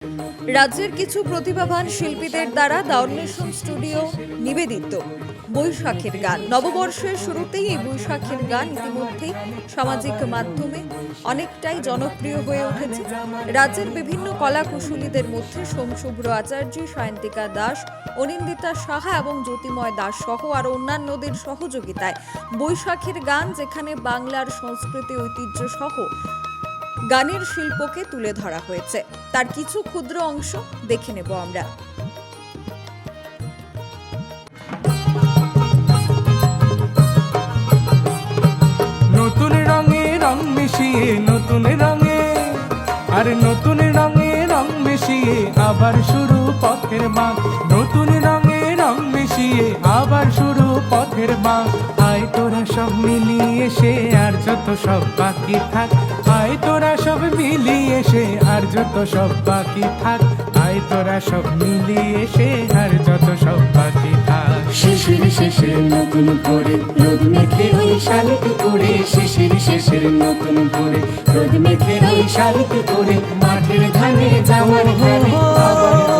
রাজ্যের কিছু প্রতিভাবান শিল্পীদের দ্বারা দ্য অন্বেষণ স্টুডিও নিবেদিত বৈশাখের গান। নববর্ষের শুরুতেই এই বৈশাখের গান ইতিমধ্যেই সামাজিক মাধ্যমে অনেকটাই জনপ্রিয় হয়ে উঠেছে। রাজ্যের বিভিন্ন কলা কুশলীদের মধ্যে সোমশুভ্র আচার্য, সায়ন্তিকা দাস, অনিন্দিতা সাহা এবং জ্যোতিময় দাস সহ আরও অন্যান্যদের সহযোগিতায় বৈশাখের গান, যেখানে বাংলার সংস্কৃতি ঐতিহ্য সহ গানের শিল্পকে তুলে ধরা হয়েছে, তার কিছু ক্ষুদ্র অংশ দেখে নেব আমরা। নতুন রঙে রং মিশিয়ে, নতুন রঙে আর নতুন রঙে রং মিশিয়ে আবার শুরু পথের বাঁক। নতুন রঙে রং মিশিয়ে আবার শুরু পথের বাঁক। আয় তোরা সব মিলিয়ে সে আর যত সব বাকি থাক। আয় তোরা সব মিলিয়ে সে আর যত সব বাকি থাক। আয় তোরা সব মিলিয়ে সে আর যত সব বাকি থাক। শিশির শেষের নতুন করে রোদ মেখে ওই শালিতে করে, শিশির শেষের নতুন করে রোদ মেখে ওই শালিতে করে মাঠের ধানে যাওয়ার ঘরে আবার